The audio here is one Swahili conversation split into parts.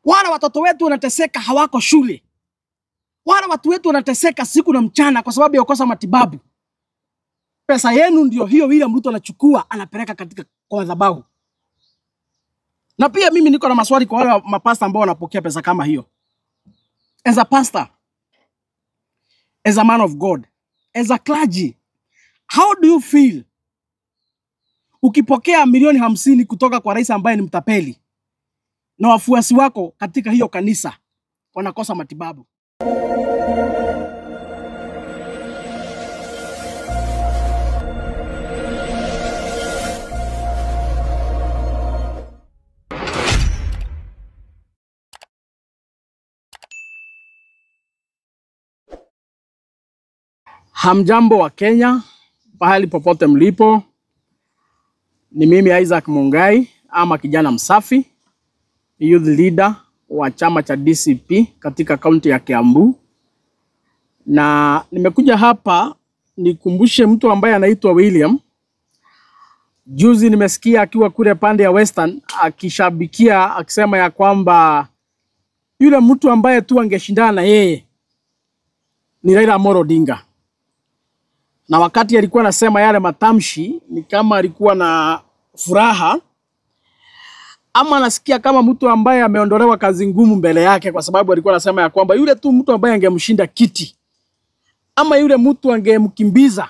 Wale watoto wetu wanateseka hawako shule. Wale watu wetu wanateseka siku na mchana kwa sababu ya kukosa matibabu. Pesa yenu ndio hiyo William Ruto anachukua anapeleka katika kwa madhabahu. Na pia mimi niko na maswali kwa wale mapasta ambao wanapokea pesa kama hiyo. As a pastor, as a man of God, as a clergy, how do you feel ukipokea milioni 50 kutoka kwa rais ambaye ni mtapeli na wafuasi wako katika hiyo kanisa wanakosa matibabu? Hamjambo wa Kenya, pahali popote mlipo. Ni mimi Isaac Mungai ama kijana msafi, youth leader wa chama cha DCP katika kaunti ya Kiambu. Na nimekuja hapa nikumbushe mtu ambaye anaitwa William. Juzi nimesikia akiwa kule pande ya Western akishabikia akisema ya kwamba yule mtu ambaye tu angeshindana na yeye ni Raila Amolo Odinga. Na wakati alikuwa anasema yale matamshi ni kama alikuwa na furaha ama anasikia kama mtu ambaye ameondolewa kazi ngumu mbele yake, kwa sababu alikuwa anasema ya kwamba yule tu mtu ambaye angemshinda kiti ama yule mtu angemkimbiza,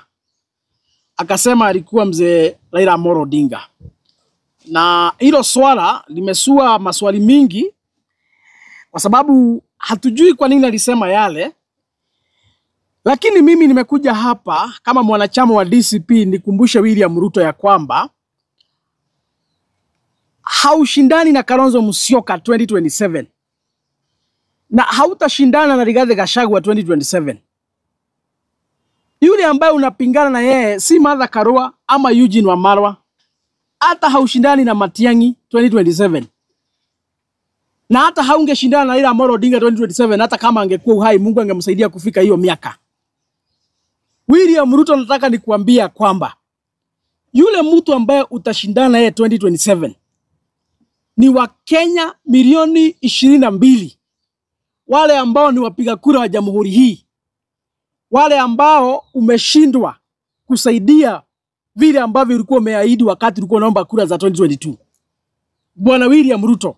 akasema alikuwa mzee Raila Amolo Odinga. Na hilo swala limesua maswali mingi kwa sababu hatujui kwa nini alisema yale. Lakini mimi nimekuja hapa kama mwanachama wa DCP nikumbushe William Ruto ya kwamba haushindani na Kalonzo Musyoka 2027 na hautashindana na Rigathi Gachagua 2027. Yule ambaye unapingana na yeye si Martha Karua ama Eugene Wamalwa. Hata haushindani na Matiang'i 2027. Na hata haungeshindana na Raila Amolo Odinga 2027 hata kama angekuwa uhai, Mungu angemsaidia kufika hiyo miaka. William Ruto, nataka nikuambia kwamba yule mtu ambaye utashindana naye 2027 ni wa Kenya milioni 22. Wale ambao ni wapiga kura wa jamhuri hii. Wale ambao umeshindwa kusaidia vile ambavyo ulikuwa umeahidi wakati ulikuwa unaomba kura za 2022. Bwana William Ruto,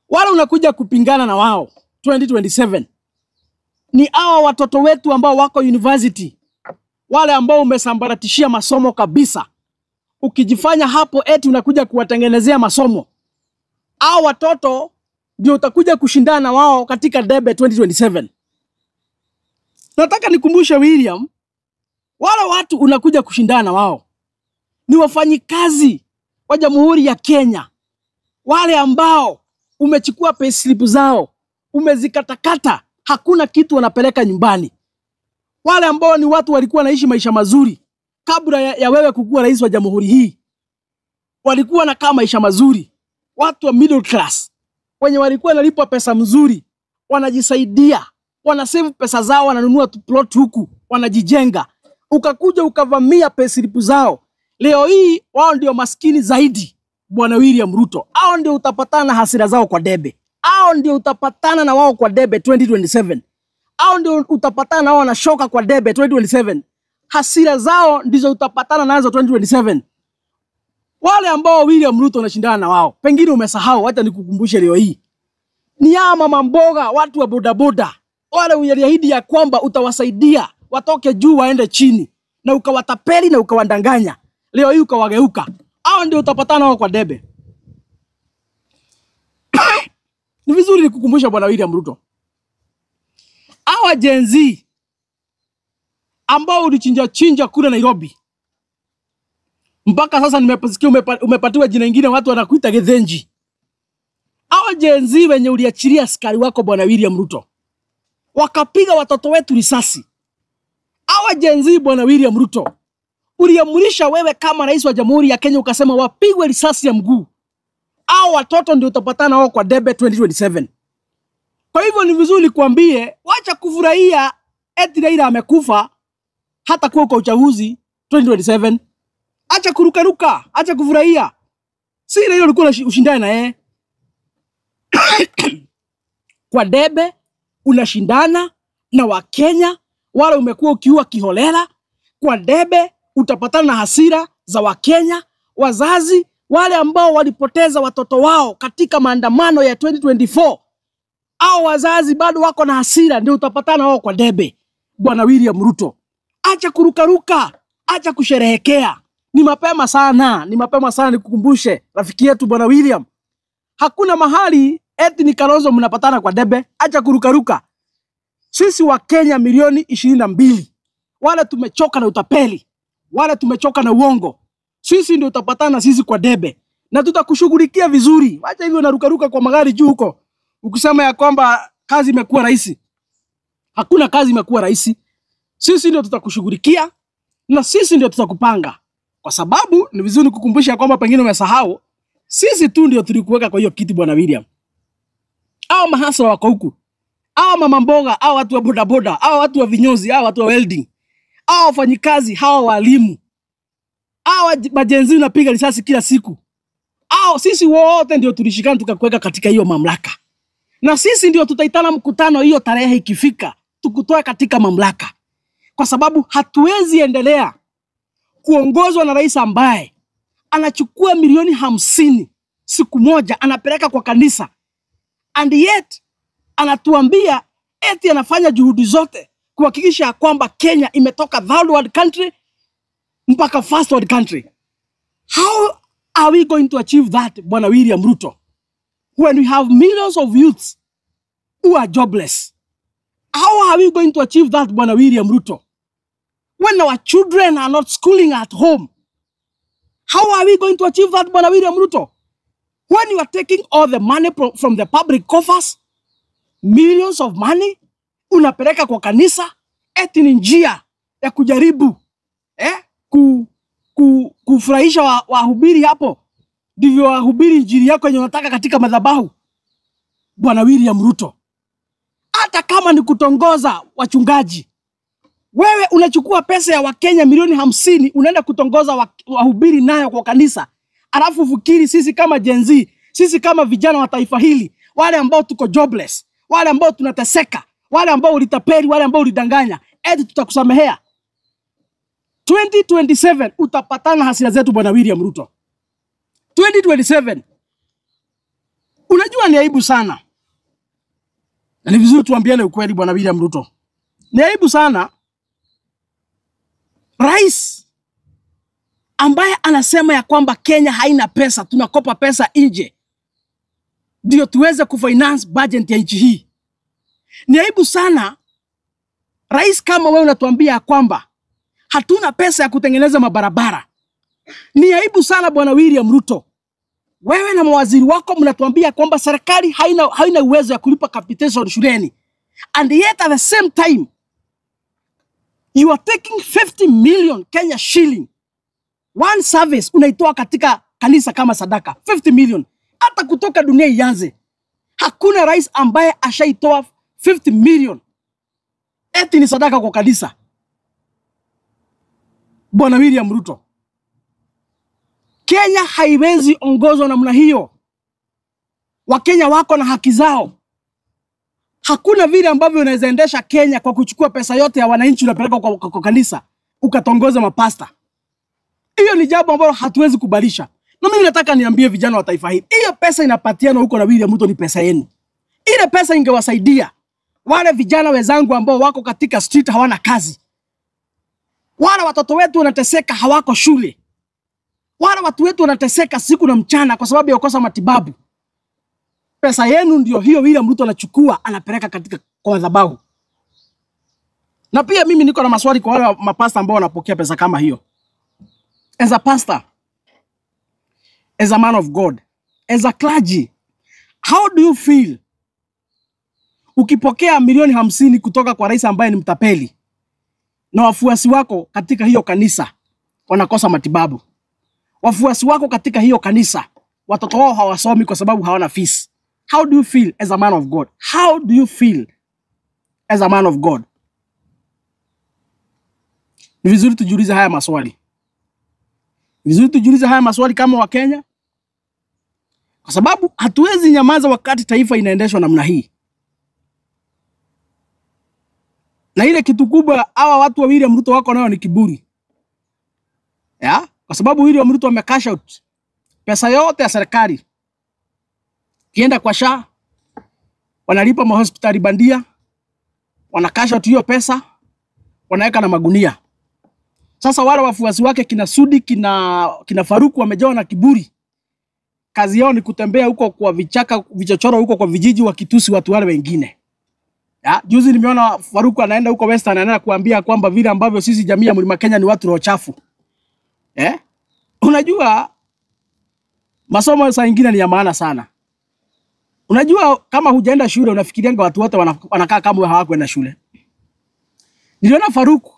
wale unakuja kupingana na wao 2027 ni hawa watoto wetu ambao wako university. Wale ambao umesambaratishia masomo kabisa. Ukijifanya hapo eti unakuja kuwatengenezea masomo. Hao watoto ndio utakuja kushindana na wao katika debe 2027. Nataka nikumbushe William, wale watu unakuja kushindana na wao ni wafanyikazi wa Jamhuri ya Kenya. Wale ambao umechukua payslip zao, umezikatakata, hakuna kitu wanapeleka nyumbani. Wale ambao ni watu walikuwa naishi maisha mazuri kabla ya wewe kukuwa rais wa jamhuri hii. Walikuwa na kama maisha mazuri. Watu wa middle class wenye walikuwa nalipwa pesa mzuri, wanajisaidia, wanasave pesa zao, wananunua plot huku, wanajijenga. Ukakuja ukavamia payslip zao. Leo hii wao ndio maskini zaidi. Bwana William Ruto, hao ndio utapatana na hasira zao kwa debe. Hao ndio utapatana na wao kwa debe 2027. Hao ndio utapatana na wao na shoka kwa debe 2027. Hasira zao ndizo utapatana nazo 2027. Wale ambao William Ruto anashindana na wao, pengine umesahau, hata nikukumbushe leo hii. Ni ya mama mboga, watu wa bodaboda. Wale uliahidi ya kwamba utawasaidia watoke juu waende chini, na ukawatapeli na ukawadanganya. Leo hii ukawageuka. Hao ndio utapatana wao kwa debe. Ni vizuri nikukumbusha Bwana William Ruto. Hawa Gen Z ambao ulichinja kule Nairobi. Mpaka sasa nimesikia umepatiwa jina lingine, watu wanakuita Gethenji. Hawa Gen Z wenye uliachilia askari wako Bwana William Ruto, wakapiga watoto wetu risasi. Hawa Gen Z Bwana William Ruto, uliamurisha wewe kama rais wa Jamhuri ya Kenya ukasema wapigwe risasi ya mguu. Hao watoto ndio utapatana wao kwa debe 2027. Kwa hivyo ni vizuri kuambie, wacha kufurahia eti Raila amekufa hata kwa uchaguzi 2027. Acha kurukaruka, acha kufurahia. Si Raila ulikuwa ushindana na yeye. Kwa debe unashindana na Wakenya wale umekuwa ukiua kiholela. Kwa debe utapatana na hasira za Wakenya, wazazi wale ambao walipoteza watoto wao katika maandamano ya 2024. Au wazazi bado wako na hasira, ndio utapatana wao kwa debe. Bwana William Ruto, acha kurukaruka, acha kusherehekea. Ni mapema sana nikukumbushe rafiki yetu Bwana William. Hakuna mahali eti ni Kalonzo mnapatana kwa debe, acha kurukaruka. Sisi wa Kenya milioni 22, wale tumechoka na utapeli, wale tumechoka na uongo. Sisi ndio utapatana sisi kwa debe na tutakushughulikia vizuri. Acha hivyo narukaruka kwa magari juu huko ukisema ya kwamba kazi imekuwa rahisi. Hakuna kazi imekuwa rahisi. Sisi ndio tutakushughulikia na sisi ndio tutakupanga. Kwa sababu ni vizuri kukumbusha kwamba pengine umesahau, sisi tu ndio tulikuweka kwa hiyo kiti Bwana William. Hao mahasla wako huku, hao mama mboga, hao watu wa bodaboda, hao watu wa vinyozi, hao watu wa welding, hao wafanyikazi, hao walimu, hao majenzi unapiga risasi kila siku, hao sisi wote ndio tulishikana tukakuweka katika hiyo mamlaka. Na sisi ndio tutaitana mkutano hiyo tarehe ikifika, tukutoa katika mamlaka. Kwa sababu hatuwezi endelea kuongozwa na rais ambaye anachukua milioni 50 siku moja anapeleka kwa kanisa, and yet anatuambia eti anafanya juhudi zote kuhakikisha kwamba Kenya imetoka third world country mpaka first world country. How are we going to achieve that, Bwana William Ruto, when we have millions of youths who are jobless? How are we going to achieve that, Bwana William Ruto, when our children are not schooling at home? How are we going to achieve that, Bwana William Ruto, when you are taking all the money from the public coffers, millions of money, unapeleka kwa kanisa, eti ni njia ya kujaribu kufurahisha wahubiri hapo, ndivyo wahubiri injili yako yenye unataka katika madhabahu? Bwana William Ruto, hata kama ni kutongoza wachungaji, wewe unachukua pesa ya Wakenya milioni 50 unaenda kutongoza wahubiri nayo kwa kanisa, alafu fikiri sisi kama Gen Z, sisi kama vijana wa taifa hili, wale ambao tuko jobless, wale ambao tunateseka, wale ambao ulitapeli, wale ambao ulidanganya, eti tutakusamehea? 2027 utapatana hasira zetu Bwana William Ruto. 2027 unajua ni aibu sana. Na ni vizuri tuambiane ukweli Bwana William Ruto. Ni aibu sana rais ambaye anasema ya kwamba Kenya haina pesa, tunakopa pesa nje ndio tuweze kufinance budget ya nchi hii. Ni aibu sana rais kama wewe unatuambia kwamba hatuna pesa ya kutengeneza mabarabara. Ni aibu sana Bwana William Ruto, wewe na mawaziri wako mnatuambia kwamba serikali haina uwezo ya kulipa capitation shuleni, and yet at the same time you are taking 50 million Kenya shilling one service unaitoa katika kanisa kama sadaka. 50 million. Hata kutoka dunia ianze hakuna rais ambaye ashaitoa 50 million eti ni sadaka kwa kanisa. Bwana William Ruto, Kenya haiwezi ongozwa namna hiyo. Wakenya wako na haki zao. Hakuna vile ambavyo unaweza endesha Kenya kwa kuchukua pesa yote ya wananchi unapeleka kwa kanisa ukatongoza mapasta. Hiyo ni jambo ambalo hatuwezi kubalisha. Na mimi nataka niambie vijana wa taifa hili, hiyo pesa inapatiana huko na William Ruto ni pesa yenu. Ile pesa ingewasaidia wale vijana wenzangu ambao wako katika street hawana kazi. Wale watoto wetu wanateseka hawako shule. Wale watu wetu wanateseka siku na mchana kwa sababu ya kukosa matibabu. Pesa yenu ndio hiyo William Ruto anachukua anapeleka katika kwa madhabahu. Na pia mimi niko na maswali kwa wale mapasta ambao wanapokea pesa kama hiyo. As a pastor, as a man of God, as a clergy, how do you feel ukipokea milioni 50 kutoka kwa rais ambaye ni mtapeli na wafuasi wako katika hiyo kanisa wanakosa matibabu? Wafuasi wako katika hiyo kanisa watoto wao hawasomi kwa sababu hawana fees. How do you feel as a man of God? How do you feel as a man of God? Ni vizuri tujiulize haya maswali. Ni vizuri tujiulize haya maswali kama wa Kenya. Kwa sababu hatuwezi nyamaza wakati taifa inaendeshwa namna hii. Na ile kitu kubwa hawa watu wa William Ruto wako nayo ni kiburi. Ya? Kwa sababu William Ruto amecash out pesa yote ya serikali. Kienda kwa SHA, wanalipa mahospitali bandia, wanakash out hiyo pesa, wanaweka na magunia. Sasa wale wafuasi wake kina Sudi, kina Faruku wamejawa na kiburi. Kazi yao ni kutembea huko kwa vichaka, vichochoro huko kwa vijiji wakitusi watu wale wengine. Ya, juzi nimeona Faruku anaenda huko Western anaenda kuambia kwamba vile ambavyo sisi jamii ya Mlima Kenya ni watu roho chafu. Unajua masomo saa nyingine ni ya maana sana. Unajua kama hujaenda shule unafikirianga watu wote wanakaa kama hawakwenda shule. Niliona Faruku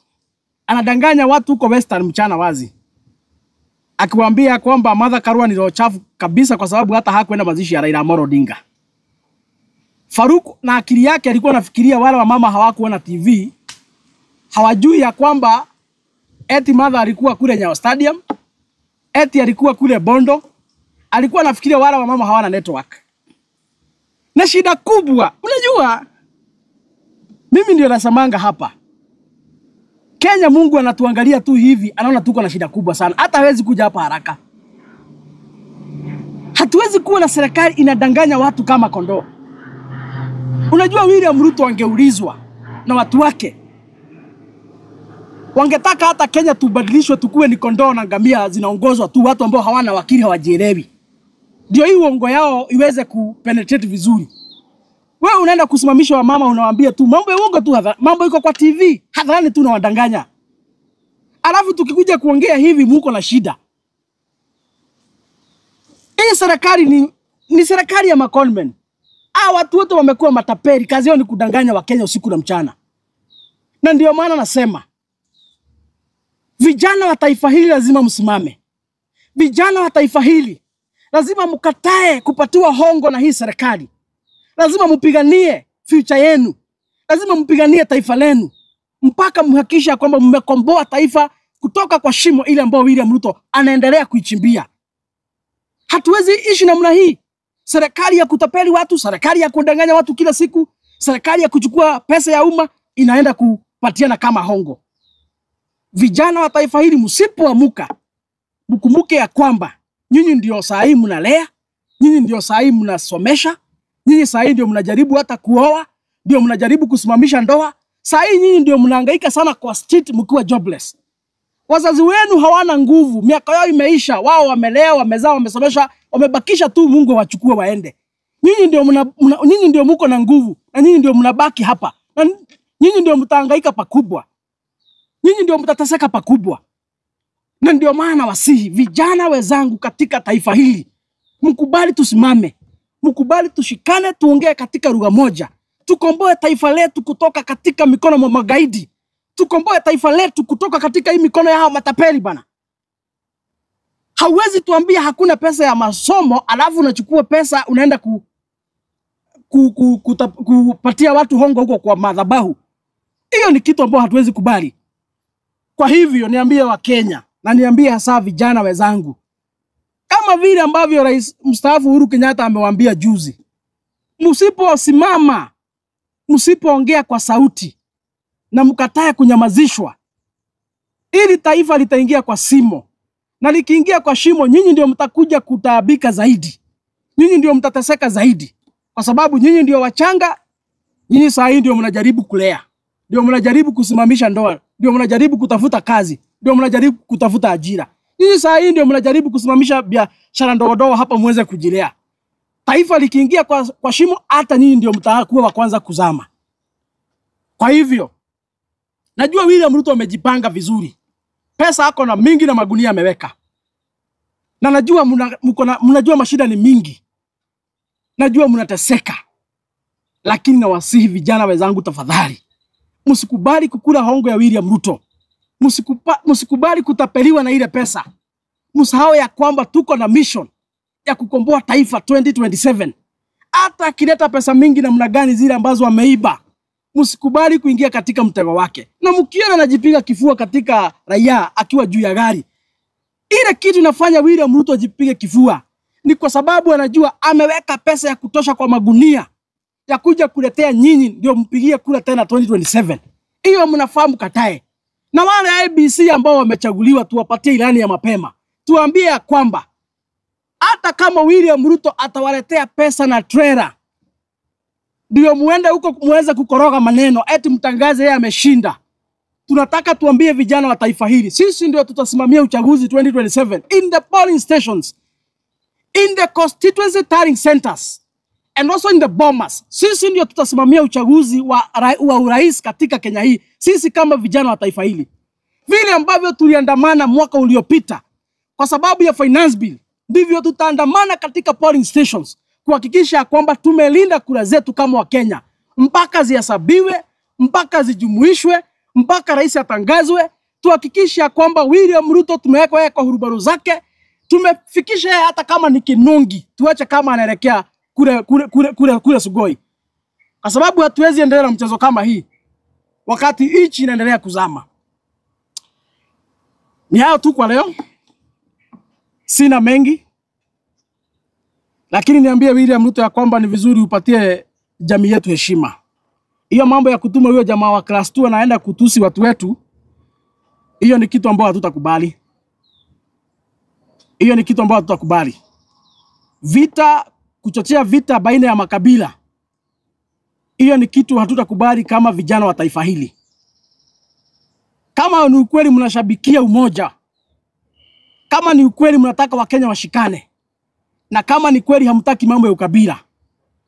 anadanganya watu huko Western mchana wazi, akiwaambia kwamba Martha Karua ni roho chafu kabisa kwa sababu hata hakwenda mazishi ya Raila Amolo Odinga. Faruku na akili yake alikuwa anafikiria wale wa mama hawakuona TV, hawajui ya kwamba eti Martha alikuwa kule Nyayo Stadium, eti alikuwa kule Bondo, alikuwa anafikiria wale wa mama hawana network. Na shida kubwa, unajua mimi ndio nasamanga hapa Kenya, Mungu anatuangalia tu hivi, anaona tuko na shida kubwa sana. Hata hawezi kuja hapa haraka. Hatuwezi kuwa na serikali inadanganya watu kama kondoo. Unajua William Ruto angeulizwa na watu wake, wangetaka hata Kenya tubadilishwe tukue ni kondoo na ngamia zinaongozwa tu watu ambao hawana wakili, hawajielewi. Ndio hii uongo yao iweze kupenetrate vizuri. Wewe unaenda kusimamisha wa mama unawaambia tu mambo ya uongo tu, mambo iko kwa TV, hadharani tu unawadanganya. Alafu tukikuja kuongea hivi muko na shida. Hii serikali ni serikali ya maconmen. Watu wote wamekuwa matapeli, kazi yao ni kudanganya Wakenya usiku na mchana. Na ndio maana nasema vijana wa taifa hili lazima msimame. Vijana wa taifa hili lazima mkatae kupatiwa hongo na hii serikali. Lazima mpiganie future yenu. Lazima mpiganie taifa lenu mpaka mhakikisha kwamba mmekomboa taifa kutoka kwa shimo ile ambayo William Ruto anaendelea kuichimbia. Hatuwezi ishi namna hii. Serikali ya kutapeli watu, serikali ya kudanganya watu kila siku, serikali ya kuchukua pesa ya umma inaenda kupatiana kama hongo. Vijana wa taifa hili msipoamuka, mkumbuke ya kwamba nyinyi ndio saa hii mnalea, nyinyi ndio saa hii mnasomesha, nyinyi saa hii ndio mnajaribu hata kuoa, ndio mnajaribu kusimamisha ndoa. Saa hii nyinyi ndio mnahangaika sana kwa street mkiwa jobless. Wazazi wenu hawana nguvu, miaka yao imeisha, wao wamelea, wamezaa, wamesomesha, wamebakisha tu Mungu wachukue waende. Nyinyi ndio mko na nguvu na nyinyi ndio mnabaki hapa. Na nyinyi ndio mtahangaika pakubwa. Nyinyi ndio mtateseka pakubwa. Na ndio maana wasihi vijana wenzangu katika taifa hili, mkubali tusimame, mkubali tushikane, tuongee katika lugha moja. Tukomboe taifa letu kutoka katika mikono ya magaidi. Tukomboe taifa letu kutoka katika hii mikono ya hao matapeli bana. Hauwezi tuambia hakuna pesa ya masomo alafu unachukua pesa unaenda kupatia watu hongo huko kwa madhabahu. Hiyo ni kitu ambacho hatuwezi kubali. Kwa hivyo niambie wa Kenya na niambie hasa vijana wenzangu, kama vile ambavyo Rais mstaafu Uhuru Kenyatta amewaambia juzi, msiposimama, msipoongea kwa sauti na mkatae kunyamazishwa, ili taifa litaingia kwa shimo. Na likiingia kwa shimo, nyinyi ndio mtakuja kutaabika zaidi. Nyinyi ndio mtateseka zaidi. Kwa sababu nyinyi ndio wachanga, nyinyi saa hii ndio mnajaribu kulea. Ndio mnajaribu kusimamisha ndoa, ndio mnajaribu kutafuta kazi, ndio mnajaribu kutafuta ajira. Nyinyi saa hii ndio mnajaribu kusimamisha biashara ndogo hapa muweze kujilea. Taifa likiingia kwa shimo, hata nyinyi ndio mtakuwa wa kwanza kuzama. Kwa hivyo najua William Ruto amejipanga vizuri. Pesa yako na mingi na magunia ameweka. Na najua mnajua mashida ni mingi. Najua mnateseka. Lakini nawasihi vijana wenzangu tafadhali, msikubali kukula hongo ya William Ruto. Msikubali kutapeliwa na ile pesa. Msahau ya kwamba tuko na mission ya kukomboa taifa 2027. Hata akileta pesa mingi na namna gani zile ambazo ameiba, msikubali kuingia katika mtego wake. Na mkiona anajipiga kifua katika raia akiwa juu ya gari, ile kitu inafanya William Ruto ajipige kifua ni kwa sababu anajua ameweka pesa ya kutosha kwa magunia ya kuja kuletea nyinyi ndio mpigie kura tena 2027. Hiyo mnafahamu katae. Na wale IEBC ambao wamechaguliwa tuwapatie ilani ya mapema. Tuambie ya kwamba hata kama William Ruto atawaletea pesa na trailer, ndio muende huko muweze kukoroga maneno eti mtangaze yeye ameshinda. Tunataka tuambie vijana wa taifa hili, sisi ndio tutasimamia uchaguzi 2027 in the polling stations, in the constituency tallying centers and also in the bomas. Sisi ndio tutasimamia uchaguzi wa urais katika Kenya hii. Sisi kama vijana wa taifa hili, vile ambavyo tuliandamana mwaka uliopita kwa sababu ya finance bill, ndivyo tutaandamana katika polling stations kuhakikisha kwamba tumelinda kura zetu kama wa Kenya mpaka zihesabiwe, mpaka zijumuishwe, mpaka rais atangazwe. Tuhakikisha kwamba William Ruto tumeweka yeye kwa hurubaru zake, tumefikisha hata kama ni Kinongi, tuache kama anaelekea kule Sugoi, kwa sababu hatuwezi endelea na mchezo kama hii wakati nchi inaendelea kuzama. Ni hayo tu kwa leo, sina mengi, lakini niambie William Ruto ya kwamba ni vizuri upatie jamii yetu heshima. Hiyo mambo ya kutuma huyo jamaa wa class 2 anaenda kutusi watu wetu, hiyo ni kitu ambacho hatutakubali. Hiyo ni kitu ambacho hatutakubali. Vita, kuchochea vita baina ya makabila, hiyo ni kitu hatutakubali kama vijana wa taifa hili. Kama ni ukweli mnashabikia umoja, kama ni ukweli mnataka Wakenya washikane, na kama ni kweli hamtaki mambo ya ukabila,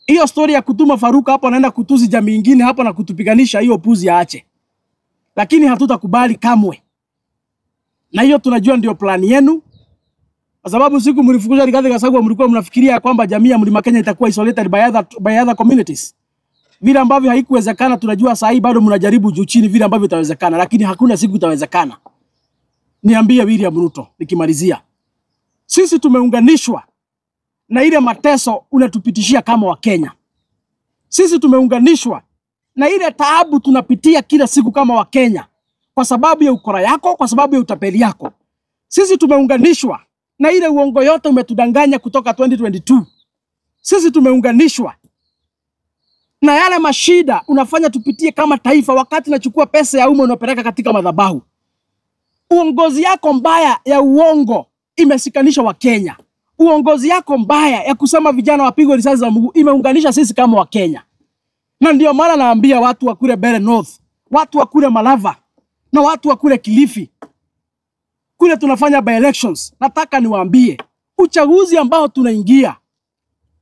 hiyo story ya kutuma Faruka hapo anaenda kutusi jamii nyingine hapo na kutupiganisha, hiyo puzi aache. Lakini hatutakubali kamwe. Na hiyo tunajua ndio plan yenu. Kwa sababu siku mlifukuza Rigathi Gachagua mlikuwa mnafikiria kwamba jamii ya Mlima Kenya itakuwa isolated by other communities. Vile ambavyo haikuwezekana, tunajua saa hii bado mnajaribu juu chini vile ambavyo itawezekana, lakini hakuna siku itawezekana. Niambie William Ruto nikimalizia, sisi tumeunganishwa na ile mateso unatupitishia kama wa Kenya. Sisi tumeunganishwa na ile taabu tunapitia kila siku kama wa Kenya kwa sababu ya ukora yako, kwa sababu ya utapeli yako. Sisi tumeunganishwa na ile uongo yote umetudanganya kutoka 2022. Sisi tumeunganishwa na yale mashida unafanya tupitie kama taifa wakati nachukua pesa ya umma unapeleka katika madhabahu. Uongozi yako mbaya ya uongo imesikanisha wa Kenya. Uongozi yako mbaya ya kusema vijana wapigwe risasi za mguu imeunganisha sisi kama wa Kenya. Na ndio maana naambia watu wa kule Bere North, watu wa kule Malava, na watu wa kule Kilifi, kule tunafanya by elections, nataka niwaambie uchaguzi ambao tunaingia,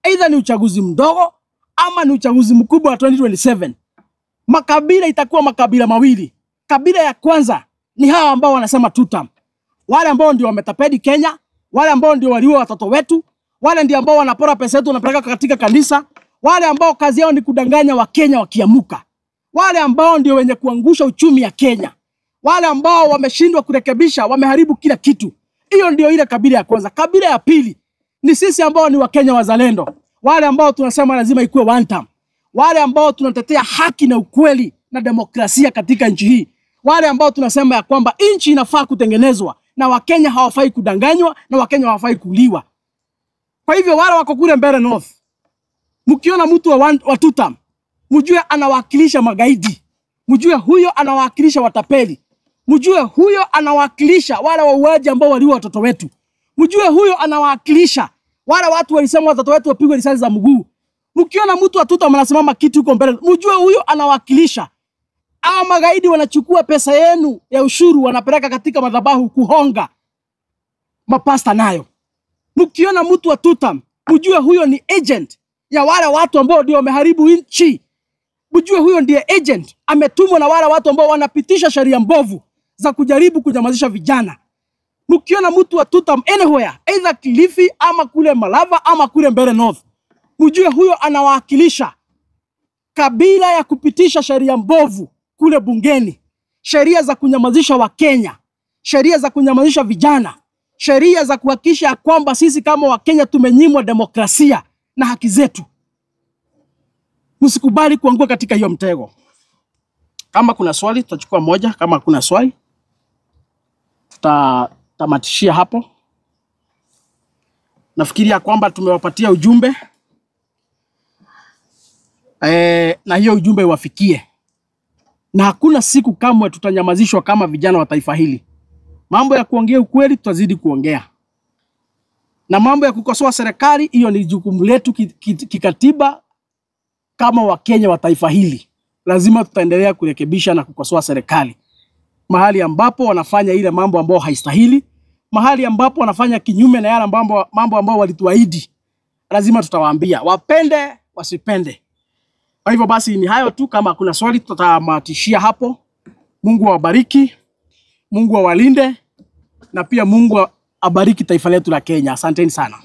either ni uchaguzi mdogo ama ni uchaguzi mkubwa wa 2027, makabila itakuwa makabila mawili. Kabila ya kwanza ni hawa ambao wanasema tutam, wale ambao ndio wametapedi Kenya, wale ambao ndio waliua watoto wetu, wale ndio ambao wanapora pesa yetu wanapeleka katika kanisa, wale ambao kazi yao ni kudanganya wa Kenya wakiamuka, wale ambao ndio wenye kuangusha uchumi ya Kenya, wale ambao wameshindwa kurekebisha, wameharibu kila kitu. Hiyo ndio ile kabila ya kwanza. Kabila ya pili ni sisi ambao ni Wakenya wazalendo, wale ambao tunasema lazima ikuwe one term, wale ambao tunatetea haki na ukweli na demokrasia katika nchi hii, wale ambao tunasema ya kwamba nchi inafaa kutengenezwa na Wakenya hawafai kudanganywa na Wakenya hawafai kuliwa. Kwa hivyo wale wako kule Bere North, mkiona mtu wa tutam, mjue anawakilisha magaidi, mjue huyo anawakilisha watapeli, mjue huyo anawakilisha wale wauaji ambao waliua watoto wetu, mjue huyo anawakilisha wale watu walisema watoto wetu wapigwe risasi za mguu. Mkiona mtu wa tutam anasimama kitu huko mbele, mjue huyo anawakilisha hao magaidi wanachukua pesa yenu ya ushuru wanapeleka katika madhabahu kuhonga mapasta nayo. Mkiona mtu wa tutam, mjue huyo ni agent ya wale watu ambao ndio wameharibu nchi. Mjue huyo ndiye agent ametumwa na wale watu ambao wanapitisha sheria mbovu za kujaribu kunyamazisha vijana. Mkiona mtu wa tutam anywhere, either Kilifi ama kule Malava ama kule Bere North, mjue huyo anawakilisha kabila ya kupitisha sheria mbovu kule bungeni, sheria za kunyamazisha wa Kenya, sheria za kunyamazisha vijana, sheria za kuhakikisha kwamba sisi kama wa Kenya tumenyimwa demokrasia na haki zetu. Msikubali kuanguka katika hiyo mtego. Kama kuna swali tutachukua moja, kama kuna swali tutamatishia hapo. Nafikiria kwamba tumewapatia ujumbe na hiyo ujumbe wafikie. Na hakuna siku kamwe tutanyamazishwa kama vijana wa taifa hili. Mambo ya kuongea ukweli tutazidi kuongea. Na mambo ya kukosoa serikali, hiyo ni jukumu letu kikatiba kama Wakenya wa taifa hili. Lazima tutaendelea kurekebisha na kukosoa serikali. Mahali ambapo wanafanya ile mambo ambayo haistahili, mahali ambapo wanafanya kinyume na yale mambo ambayo walituahidi, lazima tutawaambia, wapende wasipende. Kwa hivyo basi ni hayo tu. Kama kuna swali tutamatishia hapo. Mungu awabariki, Mungu awalinde, na pia Mungu abariki taifa letu la Kenya. Asanteni sana.